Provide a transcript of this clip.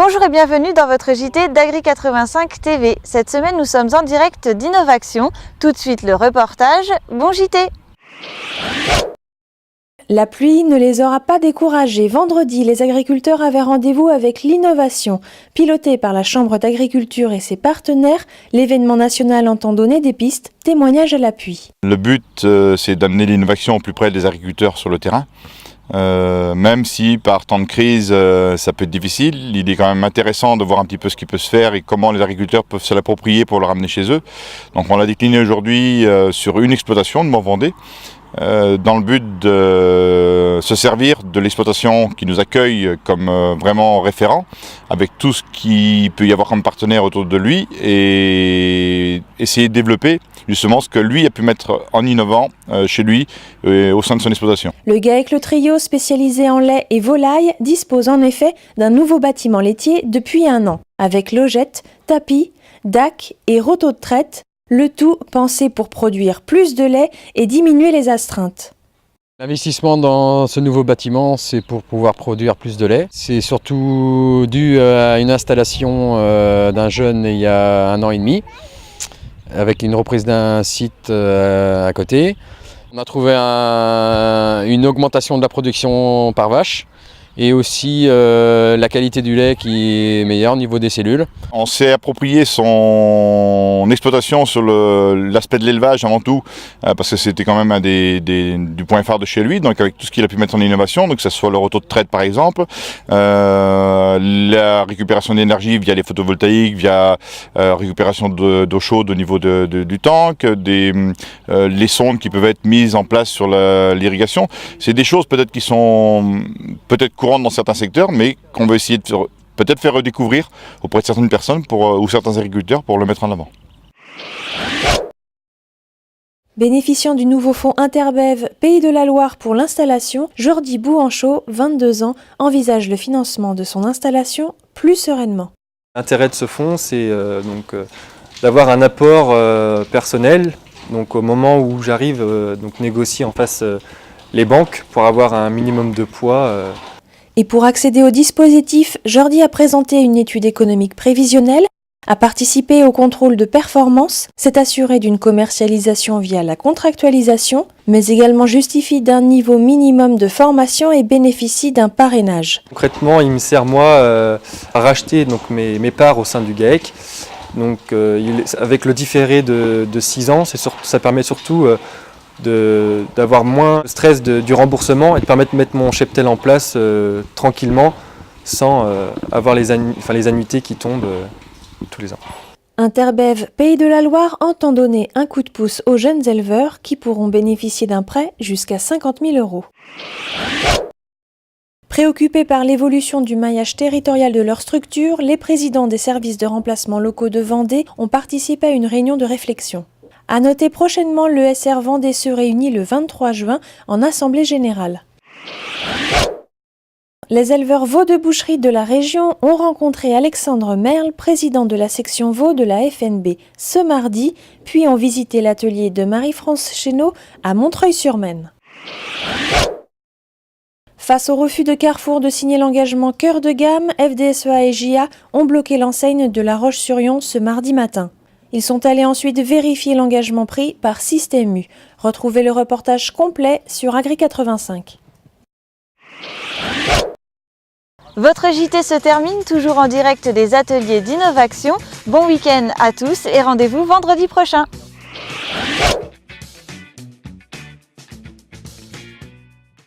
Bonjour et bienvenue dans votre JT d'Agri85 TV. Cette semaine, nous sommes en direct d'Innovation. Tout de suite, le reportage. Bon JT! La pluie ne les aura pas découragés. Vendredi, les agriculteurs avaient rendez-vous avec l'innovation. Piloté par la Chambre d'agriculture et ses partenaires, l'événement national entend donner des pistes, témoignages à l'appui. Le but, c'est d'amener l'innovation au plus près des agriculteurs sur le terrain. Même si par temps de crise ça peut être difficile, il est quand même intéressant de voir un petit peu ce qui peut se faire et comment les agriculteurs peuvent se l'approprier pour le ramener chez eux. Donc on l'a décliné aujourd'hui sur une exploitation de Mont-Vendée dans le but de se servir de l'exploitation qui nous accueille comme vraiment référent avec tout ce qu'il peut y avoir comme partenaire autour de lui et essayer de développer justement ce que lui a pu mettre en innovant chez lui au sein de son exploitation. Le GAEC Le Trio, spécialisé en lait et volaille, dispose en effet d'un nouveau bâtiment laitier depuis un an, avec logettes, tapis, dac et rotos de traite, le tout pensé pour produire plus de lait et diminuer les astreintes. L'investissement dans ce nouveau bâtiment, c'est pour pouvoir produire plus de lait. C'est surtout dû à une installation d'un jeune il y a 1 an et demi, avec une reprise d'un site à côté. On a trouvé une augmentation de la production par vache et aussi la qualité du lait qui est meilleure au niveau des cellules. On s'est approprié son exploitation sur l'aspect de l'élevage avant tout, parce que c'était quand même un du point phare de chez lui, donc avec tout ce qu'il a pu mettre en innovation, donc que ce soit le rotos de traite par exemple, la récupération d'énergie via les photovoltaïques, via récupération d'eau chaude au niveau du tank, les sondes qui peuvent être mises en place sur l'irrigation. C'est des choses peut-être qui sont peut-être courantes dans certains secteurs, mais qu'on veut essayer de peut-être faire redécouvrir auprès de certaines personnes ou certains agriculteurs pour le mettre en avant. Bénéficiant du nouveau fonds Interbev Pays de la Loire pour l'installation, Jordi Bouanchot, 22 ans, envisage le financement de son installation plus sereinement. L'intérêt de ce fonds, c'est d'avoir un apport personnel. Donc au moment où j'arrive, négocier en face les banques pour avoir un minimum de poids. Et pour accéder au dispositif, Jordi a présenté une étude économique prévisionnelle, a participé au contrôle de performance, s'est assuré d'une commercialisation via la contractualisation, mais également justifie d'un niveau minimum de formation et bénéficie d'un parrainage. Concrètement, il me sert moi à racheter mes parts au sein du GAEC. Donc, avec le différé de 6 ans, ça permet surtout d'avoir moins de stress du remboursement et de permettre de mettre mon cheptel en place tranquillement sans avoir les annuités qui tombent tous les ans. Interbev Pays de la Loire entend donner un coup de pouce aux jeunes éleveurs qui pourront bénéficier d'un prêt jusqu'à 50 000 €. Préoccupés par l'évolution du maillage territorial de leur structure, les présidents des services de remplacement locaux de Vendée ont participé à une réunion de réflexion. À noter prochainement, le SR Vendée se réunit le 23 juin en assemblée générale. Les éleveurs veaux de boucherie de la région ont rencontré Alexandre Merle, président de la section veau de la FNB, ce mardi, puis ont visité l'atelier de Marie-France Chénaud à Montreuil-sur-Maine. Face au refus de Carrefour de signer l'engagement cœur de gamme, FDSEA et JA ont bloqué l'enseigne de La Roche-sur-Yon ce mardi matin. Ils sont allés ensuite vérifier l'engagement pris par Système U. Retrouvez le reportage complet sur Agri85. Votre JT se termine toujours en direct des ateliers d'innovation. Bon week-end à tous et rendez-vous vendredi prochain.